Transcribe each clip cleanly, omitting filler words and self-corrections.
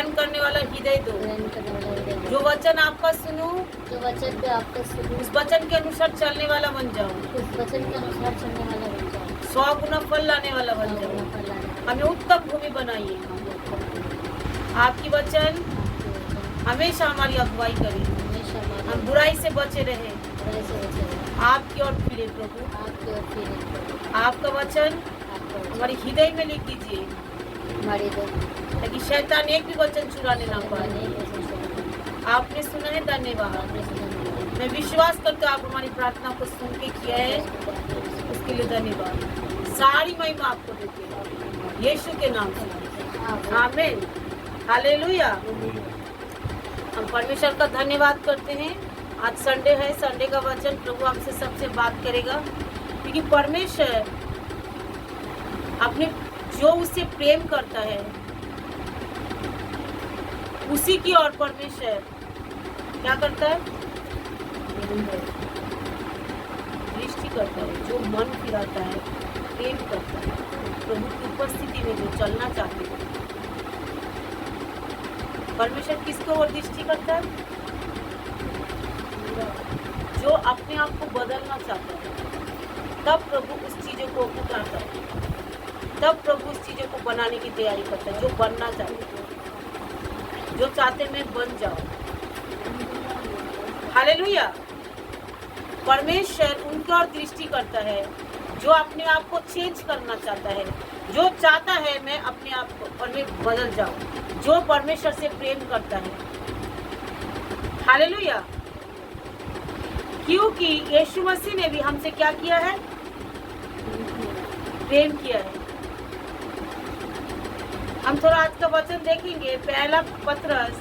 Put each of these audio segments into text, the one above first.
ग्रहण करने वाला हृदय दो। ग्रहण करने वाला हृदय दो। जो वचन आपका सुनूं, जो वचन पे आपका सुनूं, उस वचन के अनुसार चलने वाला बन जाऊं। उस वचन के अनुसार चलने वाला बन जाऊं। 100 गुना फल लाने वाला बन अपना जाऊं। फल लाने वाला। हमें उत्तम भूमि बनाइए। आपकी वचन हमेशा हमारी अगुवाई करे। हमेशा हमारे हम बुराई से बचे रहे, बुराई से बचे रहें। आपकी ओर फिरे प्रभु। आपकी ओर फिरे प्रभु। आपका वचन आपका वचन हमारे हृदय में लिख दीजिए, हमारे दो ताकि शैतान एक भी वचन चुराने ना पाए। आपने सुना है, धन्यवाद। मैं विश्वास करता हूँ आप हमारी प्रार्थना को सुन के किया है, उसके लिए धन्यवाद। सारी महिमा आपको देते हैं यीशु के नाम से, आमीन, हालेलुया। हम परमेश्वर का धन्यवाद करते हैं। आज संडे है, संडे का वचन प्रभु हमसे सबसे बात करेगा, क्योंकि परमेश्वर अपने जो उससे प्रेम करता है उसी की ओर परमेश्वर क्या करता है, दृष्टि करता है। जो मन फिराता है, प्रेम करता है, प्रभु की उपस्थिति में जो चलना चाहते हैं, परमेश्वर किसको ओर दृष्टि करता है? जो अपने आप को बदलना चाहता है, तब प्रभु उस चीजों को उठाता है, तब प्रभु उस चीजों को बनाने की तैयारी करता है। जो बनना चाहते हैं, जो चाहते मैं बन जाऊं, हालेलुया। परमेश्वर उनकी ओर दृष्टि करता है जो अपने आप को चेंज करना चाहता है, जो चाहता है मैं अपने आप को और मैं बदल जाऊं, जो परमेश्वर से प्रेम करता है, हालेलुया। क्योंकि यीशु मसीह ने भी हमसे क्या किया है? प्रेम किया है। हम थोड़ा आज का वचन देखेंगे, पहला पत्रस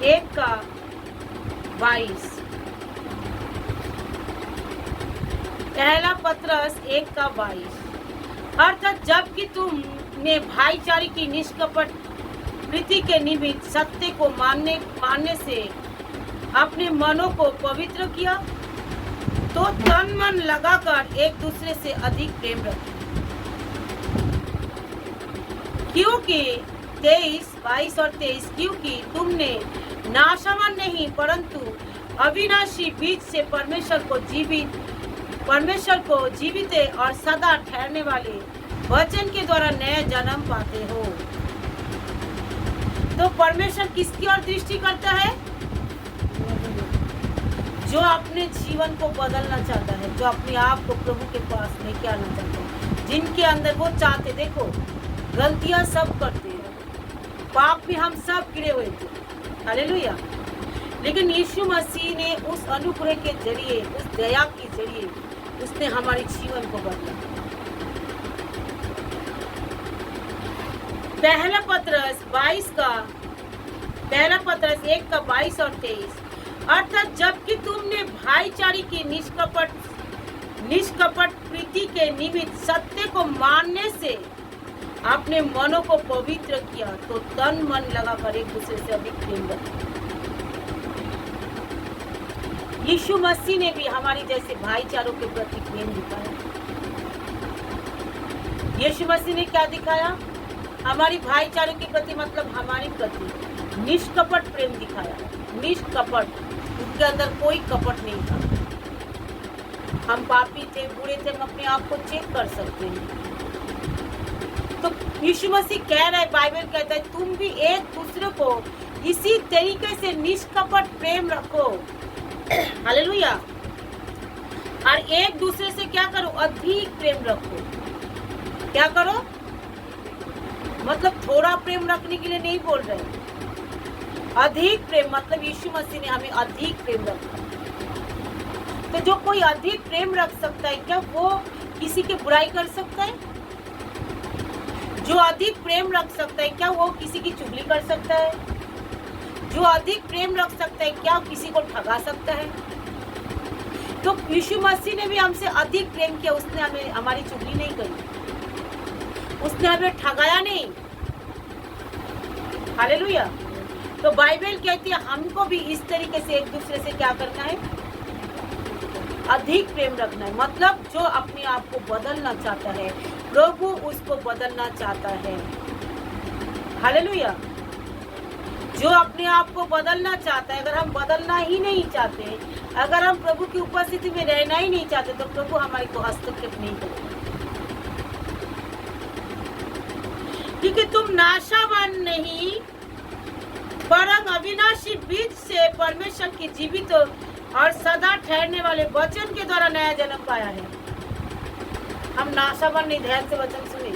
1:22। पहला पत्रस 1:22। अर्थात जबकि तुमने भाईचारे की निष्कपट प्रीति के निमित्त सत्य को मानने से अपने मनों को पवित्र किया, तो तन मन लगाकर एक दूसरे से अधिक प्रेम रखें। क्योंकि 22 और 23, क्योंकि तुमने नाशवान नहीं परंतु अविनाशी बीज से परमेश्वर को जीवित और सदा ठहरने वाले वचन के द्वारा नया जन्म पाते हो। तो परमेश्वर किसकी ओर दृष्टि करता है? जो अपने जीवन को बदलना चाहता है, जो अपने आप को प्रभु के पास लेके आना चाहता है, जिनके अंदर वो चाहते। देखो, गलतियां सब करते हैं, पाप में हम सब गिरे हुए थे, हालेलुया। लेकिन यीशु मसीह ने उस अनुग्रह के जरिए, उस दया के जरिए उसने हमारे जीवन को बदला। पहला पत्रस 1:22 और 23। अर्थात जबकि तुमने भाईचारे की निष्कपट प्रीति के निमित्त सत्य को मानने से अपने मनों को पवित्र किया, तो तन मन लगाकर एक दूसरे से अधिक प्रेम रखें। यीशु मसीह ने भी हमारी जैसे भाईचारों के प्रति प्रेम दिखाया। यीशु मसीह ने क्या दिखाया? हमारी भाईचारे के प्रति, मतलब हमारे प्रति निष्कपट प्रेम दिखाया। निष्कपट, उनके अंदर कोई कपट नहीं था। हम पापी थे, बुरे थे, हम अपने आप को चेक कर सकते हैं। तो यीशु मसीह कह रहा है, बाइबल कहता है, तुम भी एक दूसरे को इसी तरीके से निष्कपट प्रेम रखो, हालेलुया। और एक दूसरे से क्या करो? अधिक प्रेम रखो। क्या करो? मतलब थोड़ा प्रेम रखने के लिए नहीं बोल रहे, अधिक प्रेम, मतलब यीशु मसीह ने हमें अधिक प्रेम रखा। तो जो कोई अधिक प्रेम रख सकता है, क्या वो किसी की बुराई कर सकता है? जो अधिक प्रेम रख सकता है, क्या वो किसी की चुगली कर सकता है? जो अधिक प्रेम रख सकता है, क्या किसी को ठगा सकता है? तो यीशु मसीह ने भी हमसे अधिक प्रेम किया। उसने हमें, हमारी चुगली नहीं करी, उसने हमें ठगाया नहीं, हालेलुया। तो बाइबल कहती है हमको भी इस तरीके से एक दूसरे से क्या करना है? अधिक प्रेम रखना है। मतलब जो अपने आप को बदलना चाहता है, प्रभु उसको बदलना चाहता है, हालेलुया। जो अपने आप को बदलना चाहता है, अगर हम बदलना ही नहीं चाहते, अगर हम प्रभु की उपस्थिति में रहना ही नहीं चाहते, तो प्रभु हमारे को हस्तक्षेप नहीं करेगा। क्योंकि तुम नाशावान नहीं वरन अविनाशी बीज से परमेश्वर की जीवित और सदा ठहरने वाले वचन के द्वारा नया जन्म पाया है। हम नाशावान नहीं, ध्यान से वचन सुने।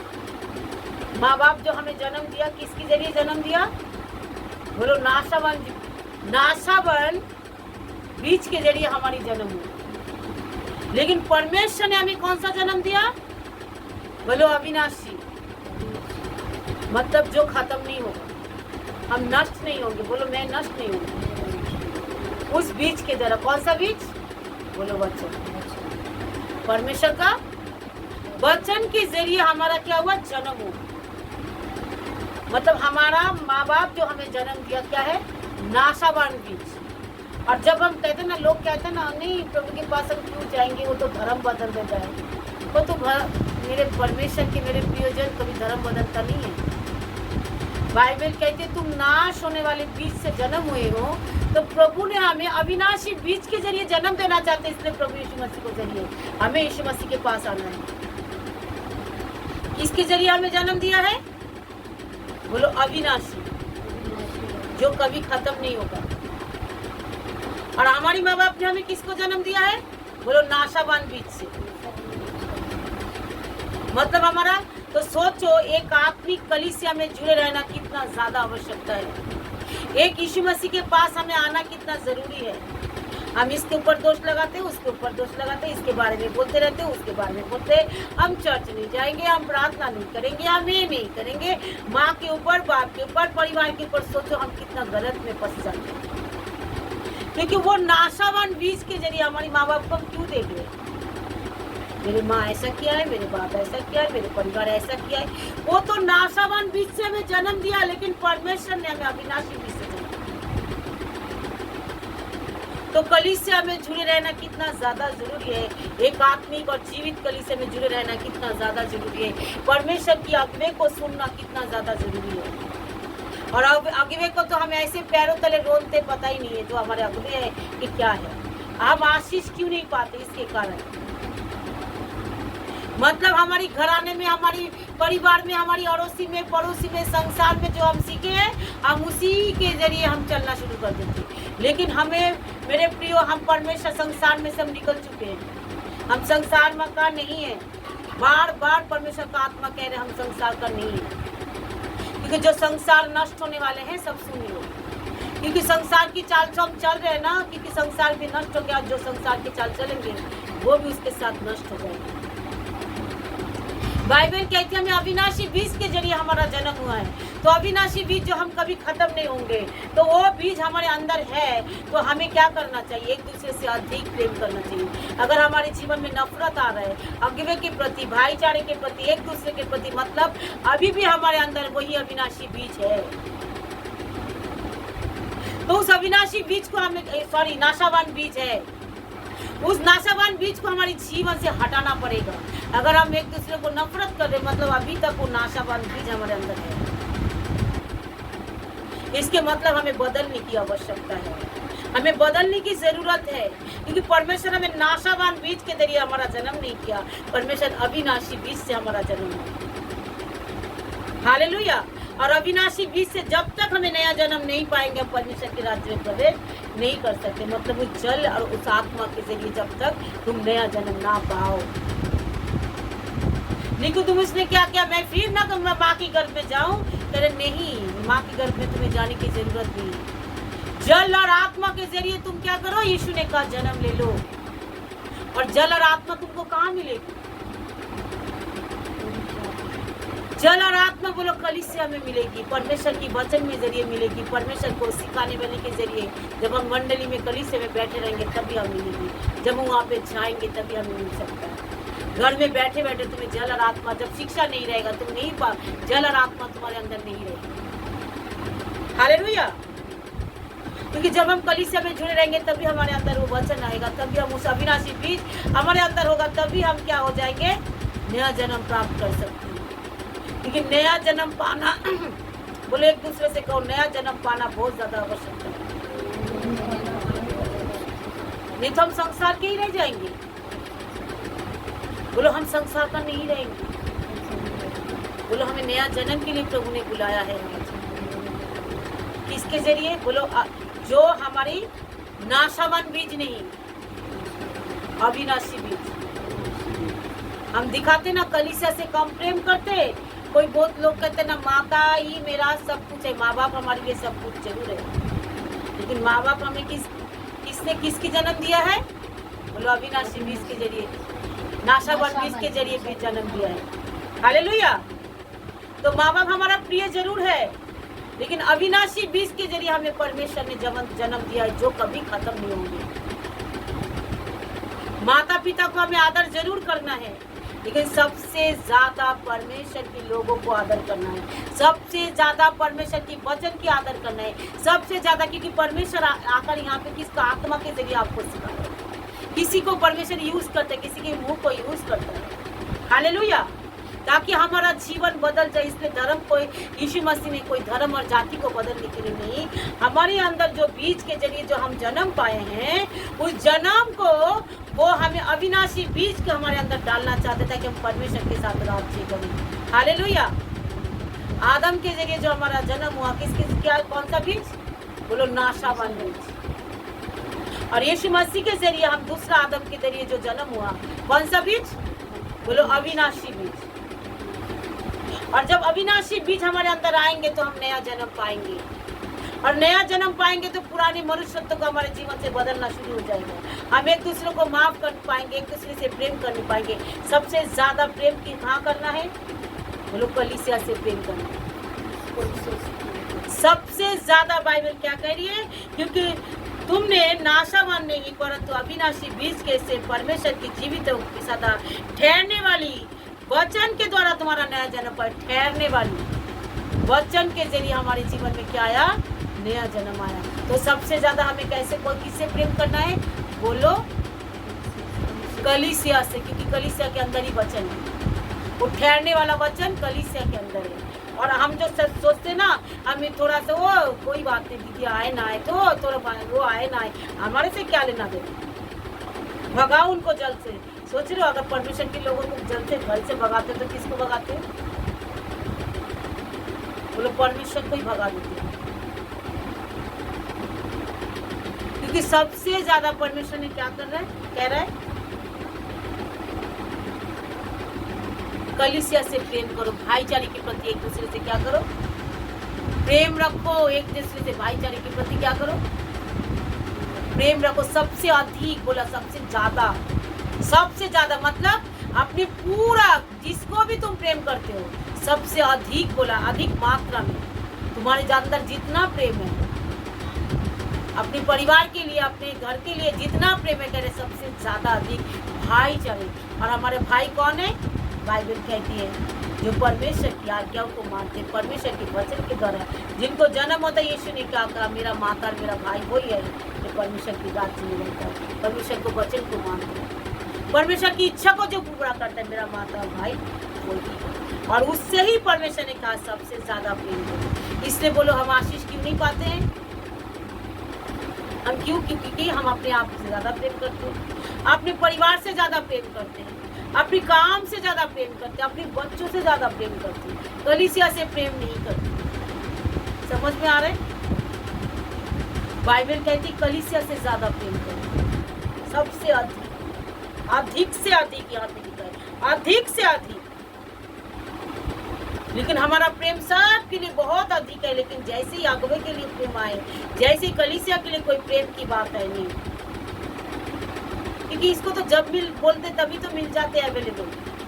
माँ बाप जो हमें जन्म दिया, किसके जरिए जन्म दिया? बोलो नाशावान। नाशावान बीज के जरिए हमारी जन्म हुई, लेकिन परमेश्वर ने हमें कौन सा जन्म दिया? बोलो अविनाशी, मतलब जो खत्म नहीं होगा, हम नष्ट नहीं होंगे। बोलो मैं नष्ट नहीं होंगे। उस बीज के द्वारा, कौन सा बीज? बोलो वचन। परमेश्वर का वचन के जरिए हमारा क्या हुआ? जन्म हुआ। मतलब हमारा माँ बाप जो हमें जन्म दिया क्या है? नाशावान बीज। और जब हम कहते ना, लोग कहते ना नहीं प्रभु के पास हम क्यों जाएंगे, वो तो धर्म बदल देता है। वो तो मेरे परमेश्वर के मेरे प्रियजन कभी धर्म बदलता नहीं है। बाइबल कहते तुम नाश होने वाले बीज से जन्म हुए हो, तो प्रभु ने हमें अविनाशी बीज के जरिए जन्म देना चाहते, इसलिए प्रभु यीशु मसीह को जरिए हमें यीशु मसीह के पास आना है। किसके जरिए हमें जन्म दिया है? बोलो अविनाशी, जो कभी खत्म नहीं होगा। और हमारी माँ बाप ने हमें किसको जन्म दिया है? बोलो नाशावान बीज से। मतलब हमारा, तो सोचो एक आत्मिक कलीसिया में जुड़े रहना कितना ज्यादा आवश्यकता है। एक यीशु मसीह के पास हमें आना कितना जरूरी है। हम इसके ऊपर दोष लगाते हैं, उसके ऊपर दोष लगाते हैं, इसके बारे में बोलते रहते हैं, उसके बारे में बोलते हैं। हम चर्च नहीं जाएंगे, हम प्रार्थना नहीं करेंगे, हम ये नहीं करेंगे। माँ के ऊपर, बाप के ऊपर, परिवार के ऊपर सोचो हम कितना गलत में फंस जाते हैं। क्योंकि वो नाशावान बीज के जरिए हमारी माँ बाप को हम क्यों देख रहे हैं? मेरी माँ ऐसा किया है, मेरे बाप ऐसा किया है, मेरे परिवार ऐसा किया है। वो तो नाशावान बीज से हमें जन्म दिया, लेकिन परमेश्वर ने हमें अविनाशी बीज से जन्म दिया। तो कलीसिया में जुड़े रहना कितना ज्यादा जरूरी है। एक आत्मिक और जीवित कलीसिया में जुड़े रहना कितना ज्यादा जरूरी है। परमेश्वर की आज्ञा को सुनना कितना ज्यादा जरूरी है। और अब अगवे को तो हमें ऐसे पैरों तले रोलते पता ही नहीं है जो हमारे अगवे है कि क्या है। हम आशीष क्यों नहीं पाते? इसके कारण, मतलब हमारी घराने में, हमारी परिवार में, हमारी अड़ोसी में, पड़ोसी में, संसार में जो हम सीखे हैं, हम उसी के जरिए हम चलना शुरू कर देते। लेकिन हमें, मेरे प्रियो, हम परमेश्वर संसार में से हम निकल चुके हैं। हम संसार में का नहीं है। बार बार परमेश्वर का आत्मा कह रहे हम संसार का नहीं है। क्योंकि जो संसार नष्ट होने वाले हैं, सब सुन लो। क्योंकि संसार की चाल से हम चल रहे हैं ना, क्योंकि संसार भी नष्ट हो गया। जो संसार की चाल चलेंगे वो भी उसके साथ नष्ट हो जाएंगे। बाइबल कहती है हमें अविनाशी बीज के जरिए हमारा जन्म हुआ है। तो अविनाशी बीज जो हम कभी खत्म नहीं होंगे, तो वो बीज हमारे अंदर है। तो हमें क्या करना चाहिए? एक दूसरे से अधिक प्रेम करना चाहिए। अगर हमारे जीवन में नफरत आ रहा है अगवे के प्रति, भाईचारे के प्रति, एक दूसरे के प्रति, मतलब अभी भी हमारे अंदर वही अविनाशी बीज है। तो उस अविनाशी बीज को हमें, सॉरी, नाशावान बीज है, उस नाशावान बीज को हमारे जीवन से हटाना पड़ेगा। अगर हम एक दूसरे को नफरत कर रहे, मतलब अभी तक वो नाशावान बीज हमारे अंदर है। इसके मतलब हमें बदलने की आवश्यकता है, हमें बदलने की जरूरत है। क्योंकि परमेश्वर हमें नाशावान बीज के जरिए हमारा जन्म नहीं किया, परमेश्वर अविनाशी बीज से हमारा जन्म है। हालेलुया। और अविनाशी बीज से जब तक हमें नया जन्म नहीं पाएंगे, परमेश्वर के राज्य में प्रवेश नहीं कर सकते। मतलब उस जल और उस आत्मा के जरिए जब तक तुम नया जन्म ना पाओ। निकोदेमुस ने क्या किया? मैं फिर ना मैं माँ के गर्भ में जाऊं? करे नहीं, माँ के गर्भ में तुम्हें जाने की जरूरत नहीं। जल और आत्मा के जरिए तुम क्या करो? यीशु ने कहा जन्म ले लो। और जल और आत्मा तुमको कहाँ मिलेगी? जल और आत्मा बोलो कलीसिया में मिलेगी, परमेश्वर की वचन में जरिए मिलेगी, परमेश्वर को सिखाने वाले के जरिए। जब हम मंडली में कलीसिया में बैठे रहेंगे तभी हम मिलेगी। जब हम वहाँ पे जाएंगे तभी हमें मिल सकता है। घर में बैठे बैठे तुम्हें जल और आत्मा, जब शिक्षा नहीं रहेगा, तुम नहीं पा, जल और आत्मा तुम्हारे अंदर नहीं रहेगी। हालेलुया। क्योंकि जब हम कलीसिया में जुड़े रहेंगे तभी हमारे अंदर वो वचन आएगा, तभी हम उस अविनाशी बीज हमारे अंदर होगा, तभी हम क्या हो जाएंगे? नया जन्म प्राप्त कर सकते हैं। क्योंकि नया जन्म पाना बोले एक दूसरे से कहो, नया जन्म पाना बहुत ज्यादा आवश्यक है, नहीं तो हम संसार के ही रह जाएंगे। बोलो हम संसार का नहीं रहेंगे। बोलो हमें नया जन्म के लिए प्रभु ने बुलाया है। किसके जरिए? बोलो जो हमारी नाशवान बीज नहीं, अविनाशी बीज। हम दिखाते ना कलीसिया से कम प्रेम करते। कोई बहुत लोग कहते ना माता ही मेरा सब कुछ है, माँ बाप हमारे लिए सब कुछ जरूर है, लेकिन माँ बाप हमें किसने किसकी जन्म दिया है? बोलो अविनाशी बीज के जरिए, नाशावान बीज के जरिए भी जन्म दिया है। हालेलुया। तो माँ बाप हमारा प्रिय जरूर है, लेकिन अविनाशी बीज के जरिए हमें परमेश्वर ने जन्म दिया है, जो कभी खत्म नहीं होंगे। माता पिता को हमें आदर जरूर करना है, लेकिन सबसे ज्यादा परमेश्वर के लोगों को आदर करना है, सबसे ज्यादा परमेश्वर की वचन की आदर करना है, सबसे ज्यादा, क्योंकि परमेश्वर आकर यहाँ पे किसका आत्मा के जरिए आपको सिखा रहा है। किसी को परमेश्वर यूज करते, किसी के मुंह को यूज करता है। हालेलुया। ताकि हमारा जीवन बदल जाए। इसलिए धर्म को, यीशु मसीह ने कोई धर्म और जाति को बदलने के लिए नहीं, हमारे अंदर जो बीज के जरिए जो हम जन्म पाए हैं, उस जन्म को वो हमें अविनाशी बीज को हमारे अंदर डालना चाहते थे कि हम परमेश्वर के साथ राज्य करें। हालेलुया। आदम के जरिए जो हमारा जन्म हुआ, किस क्या कौन सा बीज? बोलो नाशावान बीज। और यीशु मसीह के जरिए हम दूसरा आदम के जरिए जो जन्म हुआ, कौन सा बीज? बोलो अविनाशी बीज। और जब अविनाशी बीज हमारे अंदर आएंगे तो हम नया जन्म पाएंगे, और नया जन्म पाएंगे तो पुराने मनुष्यत्व को हमारे जीवन से बदलना शुरू हो जाएगा। हम एक दूसरे को माफ कर पाएंगे, एक दूसरे से प्रेम कर पाएंगे। सबसे ज्यादा प्रेम की कहाँ करना है? बोलो कलीसिया से प्रेम करना है। सबसे ज्यादा बाइबल क्या कह रही है? क्योंकि तुमने नाशावान नहीं परंतु अविनाशी बीज के से परमेश्वर की जीवित सदा ठहरने वाली वचन के द्वारा तुम्हारा नया जन्म पर ठहरने वाली वचन के जरिए हमारे जीवन में क्या आया? नया जन्म आया। तो सबसे ज्यादा हमें कैसे किससे प्रेम करना है? बोलो कलीसिया से, क्योंकि कलीसिया के अंदर ही वचन है। वो ठहरने वाला वचन कलीसिया के अंदर है। और हम जो सोचते ना, हमें थोड़ा सा वो कोई बात नहीं, दीदी आए ना आए तो थोड़ा वो आए ना आए, हमारे से क्या लेना देना? भगाओ उनको जल से। सोच रहे हो अगर परमेश्वर के लोगों को जल से घर से भगाते तो किसको भगाते? बोलो परमेश्वर को ही भगा देते हैं। क्योंकि सबसे ज्यादा परमेश्वर ने क्या कर रहा है? कह रहा है कलीसिया से प्रेम करो, भाईचारे के प्रति एक दूसरे से क्या करो? प्रेम रखो। एक दूसरे से भाईचारे के प्रति क्या करो? प्रेम रखो। सबसे अधिक बोला, सबसे ज्यादा मतलब अपने पूरा, जिसको भी तुम प्रेम करते हो, सबसे अधिक बोला, अधिक मात्रा में तुम्हारे अंदर जितना प्रेम है, अपने परिवार के लिए, अपने घर के लिए जितना प्रेम है, करे सबसे ज्यादा अधिक भाईचारे। और हमारे भाई कौन है? बाइबल कहती है जो परमेश्वर की आज्ञाओं को मानते हैं, परमेश्वर के वचन के द्वारा जिनको जन्म होता है। यीशु ने क्या कहा? मेरा माता और मेरा भाई वही है जो परमेश्वर की राज्य में रहता है, परमेश्वर को वचन को मानते हैं, परमेश्वर की इच्छा को जो पूरा करता है, मेरा माता और भाई वही। और उससे ही परमेश्वर ने कहा सबसे ज्यादा प्रेम करो। इसलिए बोलो हम आशीष क्यों नहीं पाते हैं? हम क्यों? क्योंकि हम अपने आप से ज्यादा प्रेम करते हैं, अपने परिवार से ज्यादा प्रेम करते हैं, अपने काम से ज्यादा प्रेम करते हैं, अपने बच्चों से ज्यादा प्रेम करते हैं, कलीसिया से प्रेम नहीं करते। समझ में आ रहा है? बाइबल कहती कलीसिया से ज्यादा प्रेम करो, सबसे अधिक, अधिक से अधिक, यहाँ पे लिखा है अधिक से अधिक। लेकिन हमारा प्रेम सबके लिए बहुत अधिक है, लेकिन जैसे ही अगुवे के लिए प्रेम आए, जैसे ही कलीसिया के लिए कोई प्रेम की बात है नहीं, क्योंकि इसको तो जब बोलते तभी तो मिल जाते हैं अवेलेबल।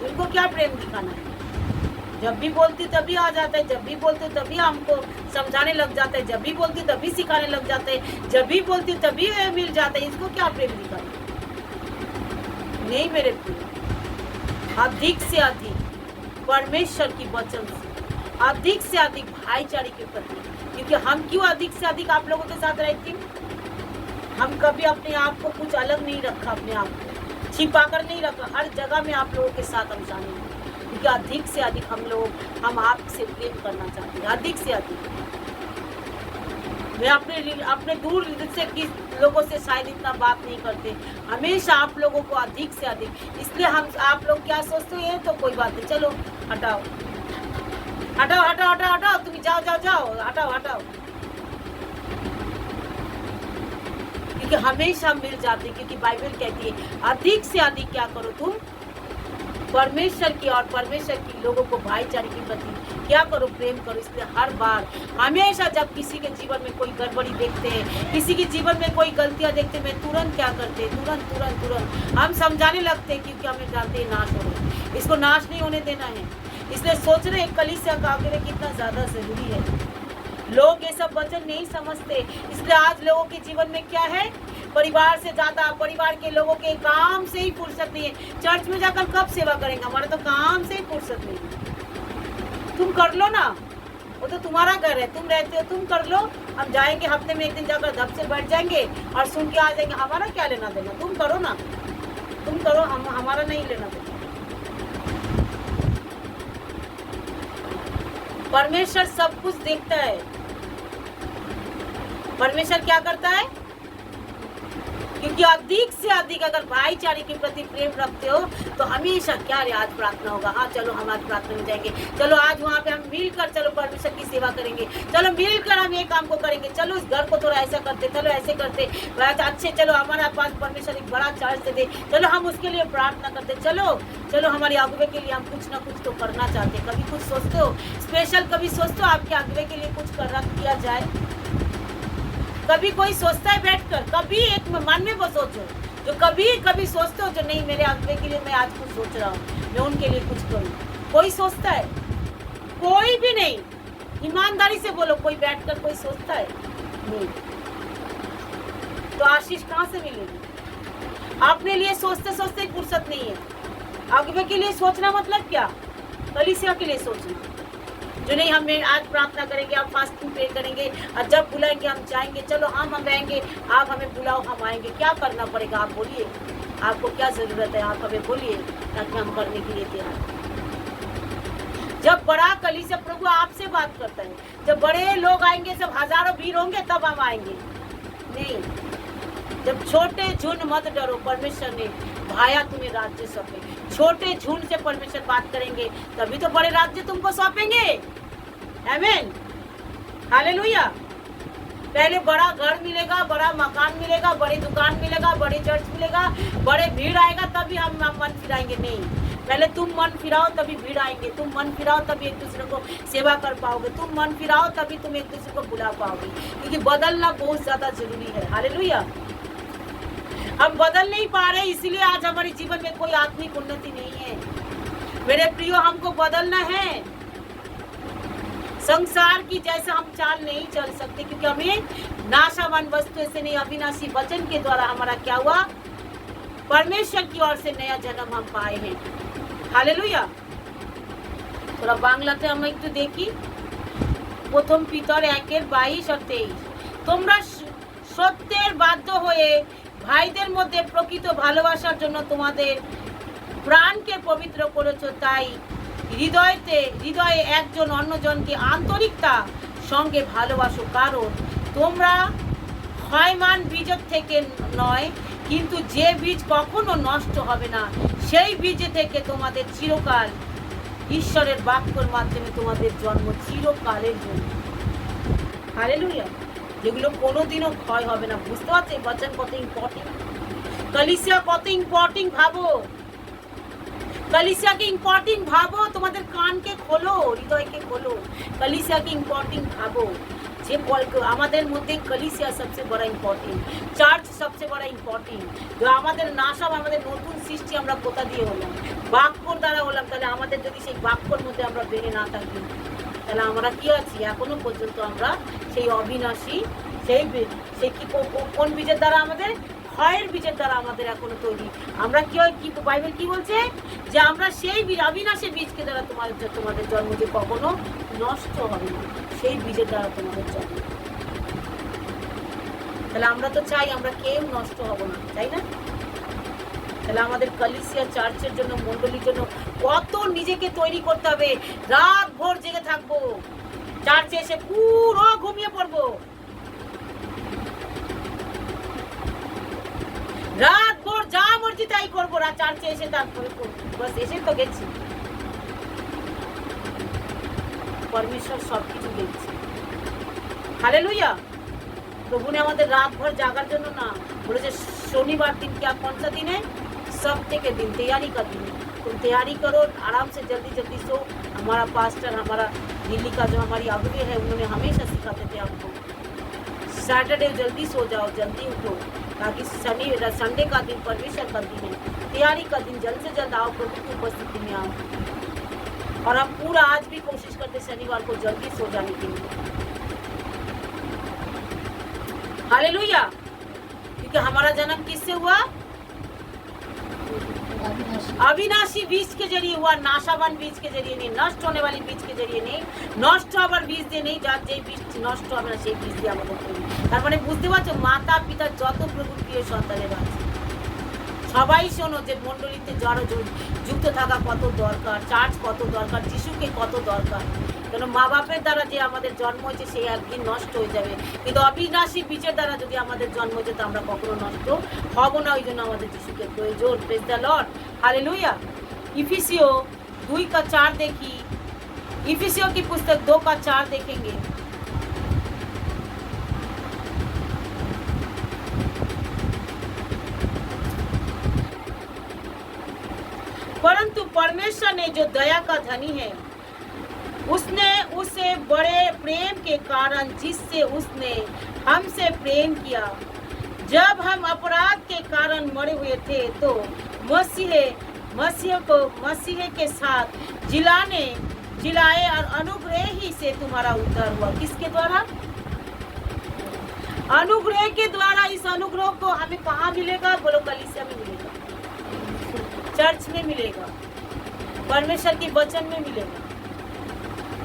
उनको क्या प्रेम दिखाना है? जब भी बोलती तभी आ जाता है, जब भी बोलते तभी हमको समझाने लग जाता है, जब भी बोलती तभी सिखाने लग जाते हैं, जब भी बोलती तभी मिल जाता है। इसको क्या प्रेम दिखाना? नहीं मेरे प्रिय, अधिक से अधिक परमेश्वर की वचन से, अधिक से अधिक भाईचारे के प्रति। क्योंकि हम क्यों अधिक से अधिक आप लोगों के साथ रहती हूँ? हम कभी अपने आप को कुछ अलग नहीं रखा, अपने आप को छिपा कर नहीं रखा। हर जगह में आप लोगों के साथ हम शामिल हैं। क्योंकि अधिक से अधिक हम आपसे प्रेम करना चाहते हैं, अधिक से अधिक। मैं अपने दूर से किस लोगों से शायद इतना बात नहीं करते, हमेशा आप लोगों को अधिक से अधिक। इसलिए हम आप लोग क्या सोचते हैं तो कोई बात नहीं, चलो हटाओ हटाओ हटाओ हटाओ हटाओ, तुम जाओ जाओ जाओ, हटाओ हटाओ, क्योंकि हमेशा मिल जाते, क्योंकि बाइबल कहती है अधिक से अधिक क्या करो तुम परमेश्वर की और परमेश्वर की लोगों को भाईचारे के प्रति क्या करो, प्रेम करो। इसलिए हर बार हमेशा जब किसी के जीवन में कोई गड़बड़ी देखते हैं, किसी के जीवन में कोई गलतियां देखते हैं, मैं तुरंत क्या करते हैं, तुरंत तुरंत तुरंत हम समझाने लगते हैं, क्योंकि हमें जानते हैं नाश हो रहा है, इसको नाश नहीं होने देना है। इसलिए सोच रहे कलीसिया का आगे कितना ज्यादा जरूरी है। लोग ये सब वचन नहीं समझते, इसलिए आज लोगों के जीवन में क्या है, परिवार से ज्यादा, परिवार के लोगों के काम से ही फुर्सत नहीं है। चर्च में जाकर कब सेवा करेंगे, हमारा तो काम से ही फुर्सत नहीं है। तुम कर लो ना, वो तो तुम्हारा घर है, तुम रहते हो, तुम कर लो। हम जाएंगे हफ्ते में एक दिन जाकर धप से बैठ जाएंगे और सुन के आ जाएंगे, हमारा क्या लेना देना, तुम करो ना, तुम करो, हमारा नहीं लेना देना। परमेश्वर सब कुछ देखता है। परमेश्वर क्या करता है, क्योंकि अधिक से अधिक अगर भाईचारे के प्रति प्रेम रखते हो तो हमेशा क्या रे आज प्रार्थना होगा, हाँ चलो हम आज प्रार्थना में जाएंगे, चलो आज वहाँ पे हम मिलकर चलो परमेश्वर की सेवा करेंगे, चलो मिलकर हम ये काम को करेंगे, चलो इस घर को थोड़ा ऐसा करते, चलो ऐसे करते अच्छे, चलो हमारे पास परमेश्वर एक बड़ा चार्ज दे दे, चलो हम उसके लिए प्रार्थना करते, चलो चलो हमारे अगुवे के लिए हम कुछ ना कुछ तो करना चाहते। कभी कुछ सोचते हो स्पेशल, कभी सोचते हो आपके अगुवे के लिए कुछ करना किया जाए? कभी कोई सोचता है बैठकर? कभी एक मन में वो सोचो जो कभी कभी सोचते हो, जो नहीं मेरे अगुवे के लिए मैं आज कुछ सोच रहा हूँ, मैं उनके लिए कुछ करूँ। कोई सोचता है? कोई भी नहीं। ईमानदारी से बोलो, कोई बैठकर कोई सोचता है? नहीं। तो आशीष कहाँ से मिलेगी? अपने लिए सोचते सोचते ही फुर्सत नहीं है। अगुवे के लिए सोचना मतलब क्या? कलीसिया के लिए सोचना, जो नहीं हमें आज प्रार्थना करेंगे, आप फास्टिंग पे करेंगे, और जब बुलाएंगे हम जाएंगे, चलो हम रहेंगे, आप हमें बुलाओ हम आएंगे। क्या करना पड़ेगा आप बोलिए, आपको क्या जरूरत है, आप हमें बोलिए ताकि हम करने के लिए तैयार। जब बड़ा कलीसिया प्रभु आपसे बात करता है, जब बड़े लोग आएंगे, सब हजारों भीड़ होंगे, तब हम आएंगे। नहीं, जब छोटे झुंड मत डरो, परमेश्वर ने भाया तुम्हें राज्य सौंपे। छोटे झुंड से परमेश्वर बात करेंगे तभी तो बड़े राज्य तुमको सौंपेंगे। आमीन, हालेलुया। पहले बड़ा घर मिलेगा, बड़ा मकान मिलेगा, बड़ी दुकान मिलेगा, बड़ी चर्च मिलेगा, बड़े भीड़ आएगा, तभी हम मन फिराएंगे। नहीं, पहले तुम मन फिराओ तभी भीड़ आएंगे, तुम मन फिराओ तभी एक दूसरे को सेवा कर पाओगे, तुम मन फिराओ तभी तुम एक दूसरे को बुला पाओगे, क्योंकि बदलना बहुत ज्यादा जरूरी है। हालेलुया। हम बदल नहीं पा रहे, इसीलिए आज हमारे जीवन में कोई आत्मिक उन्नति नहीं है। मेरे प्रियो, हमको बदलना है। संसार की जैसा हम चाल नहीं चल सकते, क्योंकि हमें नाशवान वस्तु से नहीं, अविनाशी वचन के द्वारा हमारा क्या हुआ, परमेश्वर की ओर से नया जन्म हम पाए हैं। हालेलुया। थोड़ा बांग्लाते हम एक तो देखी, প্রথম পিতর 1:22 और 23, তোমরা সত্যের বাধ্য হয়ে ভাইদের মধ্যে প্রকৃত ভালোবাসার জন্য তোমাদের প্রাণকে পবিত্র করেছো, তাই হৃদয়ে একজন অন্যজনকে আন্তরিকতা সঙ্গে ভালোবাসো, কারণ তোমরা ক্ষয়মান বীজের থেকে নয়, কিন্তু যে বীজ কখনো নষ্ট হবে না, সেই বীজ থেকে তোমাদের চিরকাল ঈশ্বরের বাক্যের মাধ্যমে তোমাদের জন্ম চিরকালের জন্য। হালেলুয়া। যেগুলো কোনোদিনও ক্ষয় হবে না। বুঝতে পারছো এই বচন কত ইম্পর্টেন্ট? कलिसिया কত ইম্পর্টেন্ট ভাবো, कलिसिया के इम्पोर्टेंट भावो, तुम्हारे कान के खोलो, हृदय के खोलो, कलिसिया के इम्पोर्टेंट भावो। যে আমাদের মধ্যে কলিসিয়া সবচেয়ে বড় ইম্পর্টেন্ট, চার্চ সবচেয়ে বড় ইম্পর্টেন্ট। যে আমাদের নাশা, আমাদের নতুন সৃষ্টি আমরা কোথা দিয়ে হলাম, বাক্যর দ্বারা হলাম। তাহলে আমাদের যদি সেই বাক্যর মধ্যে আমরা বেড়ে না থাকি, তাহলে আমরা কি আছি এখনো পর্যন্ত? আমরা সেই অবিনাশী, সেই কি কোন বীজের দ্বারা? আমাদের ক্ষয়ের বীজের দ্বারা আমাদের এখনো তৈরি। আমরা কি বাইবেল কি বলছে, যে আমরা সেই বীজ, অবিনাশী বীজকে দ্বারা তোমাদের জন্ম যে কখনো নষ্ট হবে না, সেই বীজের দ্বারা তোমাদের জন্ম। তাহলে আমরা তো চাই আমরা কেউ নষ্ট হব না, তাই না? তাহলে আমাদের কালিসিয়া চার্চের জন্য, মণ্ডলীর জন্য কত নিজেকে তৈরি করতে হবে। রাত ভোর জেগে থাকবো, চার্চে এসে পুরো ঘুমিয়ে পড়বো, রাত ভোর যা মর্জি তাই করবো, চার্চে এসে তারপরে বাস এসে তো গেছি। परमेश्वर सबकिছু দেখছে। हालेलुया। प्रभु ने हमारे रात भर जागार जन्य ना बोले शनिवार दिन क्या कौन सा दिन है? सप्ताह के दिन, तैयारी का दिन है। तुम तैयारी करो, आराम से जल्दी जल्दी सो। हमारा पास्टर, हमारा दिल्ली का जो हमारी अगुवे है, उन्होंने हमेशा सिखाते थे हमको सैटरडे जल्दी सो जाओ, जल्दी उठो, ताकि संडे का दिन परमेश्वर का दिन है, तैयारी का दिन, जल्द से जल्द आओ, प्रभु की उपस्थिति में आओ। और हम पूरा आज भी कोशिश करते शनिवार को जल्दी सो जाने के लिए। हालेलुया। क्योंकि हमारा जन्म किससे हुआ? अविनाशी बीज के जरिए हुआ, नाशावान बीज के जरिए नहीं, नष्ट होने वाली बीज के जरिए नहीं। नष्ट হবার বীজ দিয়ে নেই, যার যেই বীজ নষ্ট হবে না সেই বীজ দিয়ে আমাদের তৈরি। তার মানে বুঝতে পারছো, মাতা পিতা যত প্রভুর প্রিয় সন্তানেরা আছে সবাই শোনো যে মণ্ডলীতে জড় যুক্ত থাকা কত দরকার, চার্চ কত দরকার, যিশুকে কত দরকার। কেন মা বাপের দ্বারা যে আমাদের জন্ম হয়েছে সেই একদিন নষ্ট হয়ে যাবে, কিন্তু অবিনাশী বীজের দ্বারা যদি আমাদের জন্ম হয়েছে তো আমরা কখনো নষ্ট হব না। ওই জন্য আমাদের যিশুকে প্রয়োজন। Praise the Lord. हालेलुया। इफिसियो 2:4 देखी, इफिसियो की पुस्तक 2:4 देखेंगे। परंतु परमेश्वर ने जो दया का धनी है, उसने उसे बड़े प्रेम के कारण जिससे उसने हमसे प्रेम किया, जब हम अपराध के कारण मरे हुए थे तो मसीह के साथ जिलाए और अनुग्रह ही से तुम्हारा उद्धार हुआ। किसके द्वारा? अनुग्रह के द्वारा। इस अनुग्रह को हमें कहाँ मिलेगा? बोलो, कलीसिया में मिलेगा, चर्च में मिलेगा, परमेश्वर के वचन में मिलेगा।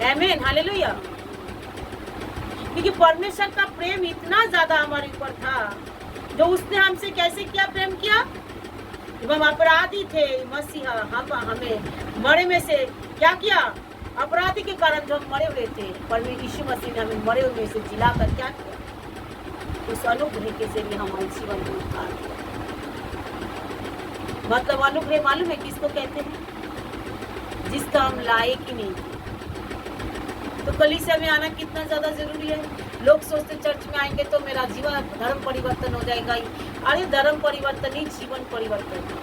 आमीन। हालेलुया। क्योंकि परमेश्वर का प्रेम इतना ज्यादा हमारे ऊपर था, जो उसने हमसे कैसे किया? प्रेम किया। जब हम अपराधी थे, मसीहा हमें मरे में से क्या किया? अपराधी के कारण जो हम मरे हुए थे, परमेश्वर यीशु मसीह ने हमें मरे हुए से जिलाकर क्या किया? उस अनुग्रह के जरिए हमारे जीवन को उद्धार किया। मतलब अनुग्रह मालूम है किसको कहते हैं? जिसका हम लायक ही नहीं। तो कलीसिया में आना कितना ज्यादा जरूरी है। लोग सोचते चर्च में आएंगे तो मेरा जीवन धर्म परिवर्तन हो जाएगा ही। अरे धर्म परिवर्तन ही जीवन परिवर्तन है।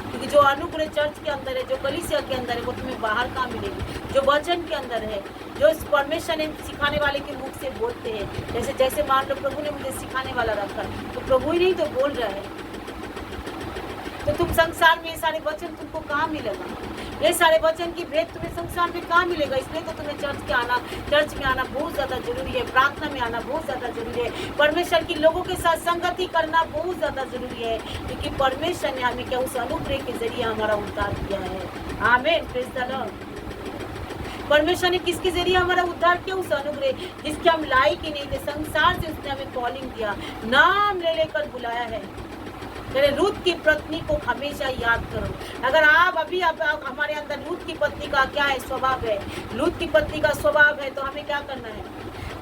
क्योंकि जो अनुग्रह चर्च के अंदर है, जो कलीसिया के अंदर है, वो तुम्हें बाहर कहाँ मिलेगी? जो वचन के अंदर है, जो परमेश्वर ने सिखाने वाले के मुख से बोलते हैं। जैसे जैसे मान लो प्रभु ने मुझे सिखाने वाला रखा, तो प्रभु ही नहीं तो बोल रहा है। तो तुम संसार में ये सारे वचन तुमको कहाँ मिलेगा? ये सारे वचन की भेद तुम्हें संसार में कहाँ मिलेगा? इसलिए तो तुम्हें चर्च में आना बहुत ज्यादा जरूरी है। प्रार्थना में आना बहुत ज्यादा जरूरी है। परमेश्वर की लोगों के साथ संगति करना बहुत ज्यादा जरूरी है, क्योंकि परमेश्वर ने हमें क्या उस अनुग्रह के जरिए हमारा उद्धार किया है। आमीन। Praise the Lord. परमेश्वर ने किसके जरिए हमारा उद्धार किया? उस अनुग्रह जिसके हम लायक ही नहीं थे। संसार से उसने हमें कॉलिंग किया, नाम ले लेकर बुलाया है। रूत की पत्नी को हमेशा याद करो। अगर आप अभी हमारे अंदर लूत की पत्नी का क्या है? स्वभाव है। लूत की पत्नी का स्वभाव है, तो हमें क्या करना है?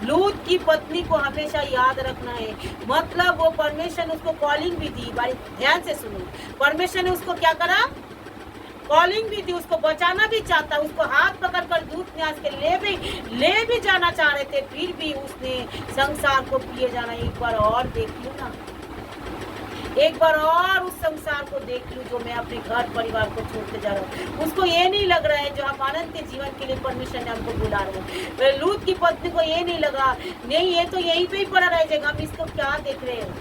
लूत की पत्नी को हमेशा याद रखना है। मतलब वो परमेश्वर ने उसको कॉलिंग भी दी। भाई ध्यान से सुनो, परमेश्वर ने उसको क्या करा? कॉलिंग भी दी, उसको बचाना भी चाहता, उसको हाथ पकड़कर दूत न्यास के ले भी जाना चाह रहे थे, फिर भी उसने संसार को पिए जाना। एक बार और देख लो ना, एक बार और उस संसार को देख लूं जो मैं अपने घर परिवार को छोड़ते जा रहा हूँ। उसको ये नहीं लग रहा है जो हम आनंद के जीवन के लिए परमेश्वर ने हमको बुला रहे हैं। लूत की पत्नी को ये नहीं लगा, नहीं ये तो यहीं पे ही पड़ा रह जाएगा, हम इसको क्या देख रहे हैं।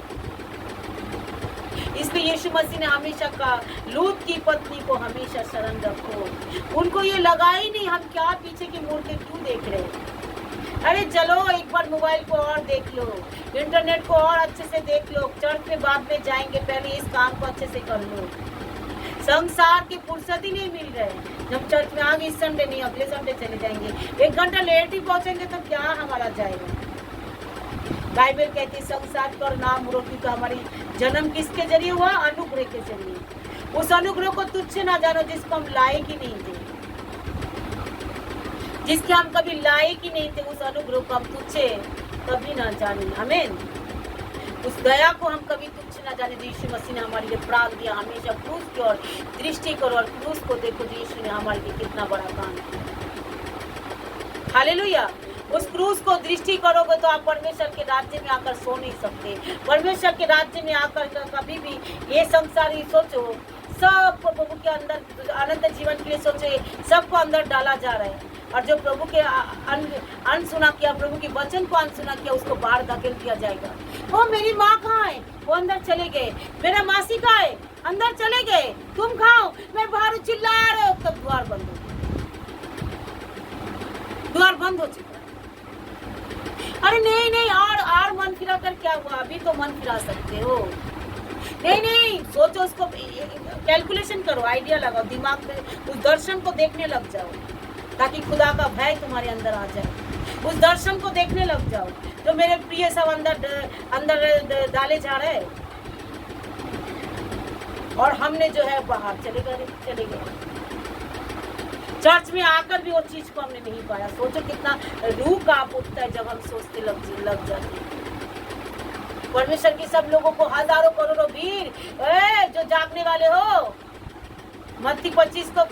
इसलिए यीशु मसीह ने हमेशा कहा, लूत की पत्नी को हमेशा शरण रखो। उनको ये लगा ही नहीं हम क्या पीछे की मुड़ के क्यों देख रहे हैं। अरे चलो एक बार मोबाइल को और देख लो, इंटरनेट को और अच्छे से देख लो, चर्च में बाद में जाएंगे, पहले इस काम को अच्छे से कर लो। संसार की फुर्सत ही नहीं मिल रहे। जब चर्च में आगे इस संडे नहीं, अगले संडे चले जाएंगे, 1 घंटा लेट ही पहुंचेंगे तो क्या हमारा जाएगा। बाइबल कहती संसार पर नाम रो, क्योंकि हमारी जन्म किसके जरिए हुआ? अनुग्रह के जरिए। उस अनुग्रह को तुच्छ ना जानो जिसको हम लायक ही नहीं थे, जिसके हम कभी लायक ही नहीं थे, उस अनुग्रह को हम तुच्छ कभी ना जाने। आमीन। उस दया को हम कभी तुच्छ ना जाने। यीशु मसीह ने हमारे लिए प्राण दिया। हमेशा क्रूस की ओर दृष्टि करो और क्रूस को देखो, यीशु ने हमारे लिए कितना बड़ा काम किया। हालेलुया। उस क्रूस को दृष्टि करोगे तो आप परमेश्वर के राज्य में आकर सो नहीं सकते। परमेश्वर के राज्य में आकर कभी भी ये संसार ही सोचो, सब प्रभु के अंदर अनंत जीवन के लिए सोचो, सबको अंदर डाला जा रहा है। और जो प्रभु के अनसुना किया, प्रभु के वचन को अनसुना किया, उसको बाहर धकेल दिया जाएगा। वो मेरी माँ कहाँ है? वो अंदर चले गए। मेरा मासी कहाँ है? अंदर चले गए। तुम खाओ, मैं बाहर चिल्ला रहे हो, तब द्वार बंद हो गया। द्वार बंद हो चुका। अरे नहीं नहीं, और मन फिरा कर क्या हुआ? अभी तो मन फिरा सकते हो। नहीं नहीं, सोचो, उसको कैलकुलेशन करो, आइडिया लगाओ, दिमाग में उस दर्शन को देखने लग जाओ, ताकि खुदा का भय तुम्हारे अंदर आ जाए। उस दर्शन को देखने लग जाओ जो मेरे प्रिय सब अंदर डाले जा रहे हैं, और हमने जो है बाहर चले गए। चर्च में आकर भी वो चीज को हमने नहीं पाया। सोचो कितना रूह कांप उठता है जब हम सोचते लग जाते हैं। परमेश्वर की सब लोगों को हजारों करोड़ों भीड़, जो जागने वाले हो, मत्ती 25 को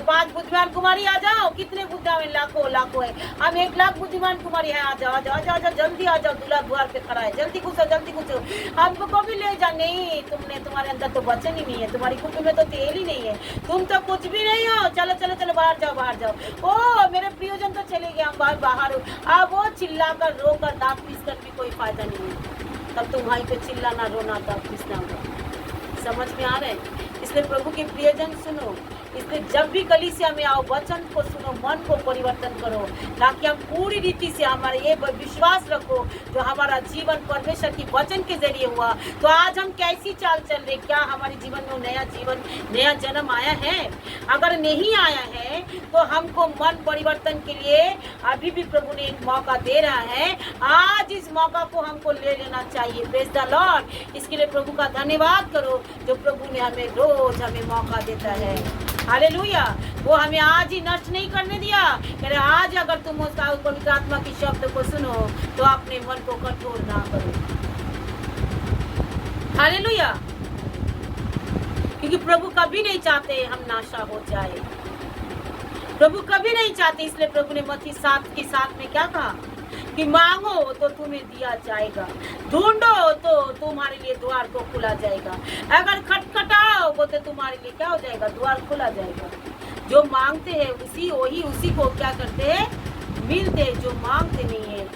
5 बुद्धिमान कुमारी आ जाओ। कितने बुद्धिमान? लाखों है। हम 1 लाख बुद्धिमान कुमारी है। आ जाओ, जल्दी आ जाओ, दूल्हा द्वार पे खड़ा है, जल्दी घुसो। हमको भी ले जा। नहीं, तुम्हारे अंदर तो वचन ही नहीं है, तुम्हारी कुप्पी में तो तेल ही नहीं है, तुम तो कुछ भी नहीं हो। चलो बाहर जाओ। ओ मेरे प्रियजन तो चले गए, हम बाहर हो। अब वो चिल्ला कर, रो कर, दांत पीस कर भी कोई फायदा नहीं है। तब तुम वहीं पे चिल्लाना, रोना, दांत पीसना होगा। समझ में आ रहे हैं? इसलिए प्रभु के प्रियजन सुनो, इसलिए जब भी कलीसिया में आओ, वचन को सुनो, मन को परिवर्तन करो, ताकि हम पूरी रीति से हमारे ये विश्वास रखो जो हमारा जीवन परमेश्वर की वचन के जरिए हुआ। तो आज हम कैसी चाल चल रहे? क्या हमारे जीवन में नया जन्म आया है? अगर नहीं आया है तो हमको मन परिवर्तन के लिए अभी भी प्रभु ने एक मौका दे रहा है। आज इस मौका को हमको ले लेना चाहिए। Praise the Lord. इसके लिए प्रभु का धन्यवाद करो जो प्रभु ने रोज हमें मौका देता है। हालेलुया। वो हमें आज ही नष्ट नहीं करने दिया। कह रहे आज अगर तुम उसका पवित्र आत्मा की शब्द को सुनो तो अपने मन को कठोर ना करो। हालेलुया। क्योंकि प्रभु कभी नहीं चाहते हम नाशा हो जाए। प्रभु कभी नहीं चाहते। इसलिए प्रभु ने मत्ती 7:7 में क्या कहा कि मांगो तो तुम्हें दिया जाएगा, ढूंढो तो तुम्हारे लिए द्वार को खुला जाएगा, अगर खटखटाओ तो तुम्हारे लिए क्या हो जाएगा? द्वार खुला जाएगा। जो मांगते हैं उसी को क्या करते हैं? मिलते। जो मांगते नहीं है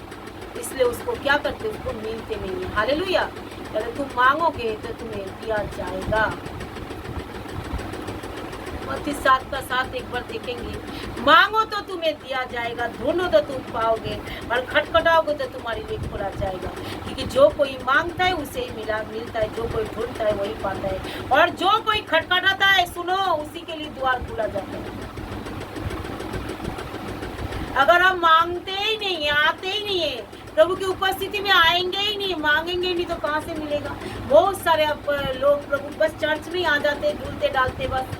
इसलिए उसको क्या करते? उसको मिलते नहीं है। हालेलुया। अगर तुम मांगोगे तो तुम्हें दिया जाएगा। मत्ती 7:7 एक बार देखेंगे। मांगो तो तुम्हें दिया जाएगा, ढूंढो तो तुम पाओगे, और खटखटाओगे तो तुम्हारे लिए खोला जाएगा। क्योंकि जो कोई मांगता है उसे ही मिलता है, जो कोई ढूंढता है वही पाता है, और जो कोई खटखटाता है सुनो उसी के लिए द्वार खुला जाता है। अगर हम मांगते ही नहीं है, आते ही नहीं है, प्रभु की उपस्थिति में आएंगे ही नहीं, मांगेंगे ही नहीं, तो कहाँ से मिलेगा? बहुत सारे लोग प्रभु बस चर्च में आ जाते, झूलते डालते, बस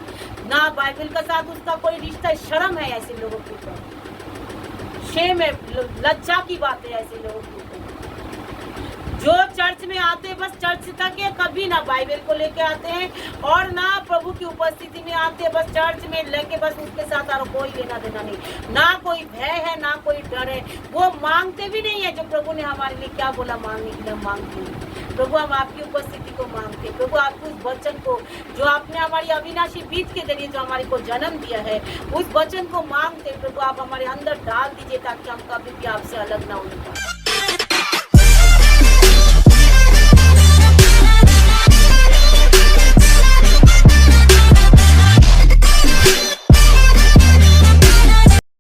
ना बाइबल का साथ उसका कोई रिश्ता। शर्म है ऐसे लोगों के ऊपर, शेम है, लज्जा की बात है ऐसे लोगों के ऊपर जो चर्च में आते हैं, बस चर्च तक है, कभी ना बाइबल को लेके आते हैं और ना प्रभु की उपस्थिति में आते हैं, बस चर्च में लेके बस उसके साथ और कोई लेना देना नहीं, ना कोई भय है ना कोई डर है। वो मांगते भी नहीं है जो प्रभु ने हमारे लिए क्या बोला मांगने के लिए। मांगते हैं प्रभु, हम आपकी उपस्थिति को मांगते हैं प्रभु, आपके उस वचन को जो आपने हमारी अविनाशी बीज के जरिए जो हमारे को जन्म दिया है, उस वचन को मांगते प्रभु, आप हमारे अंदर डाल दीजिए ताकि हम कभी भी आपसे अलग ना हो पाए।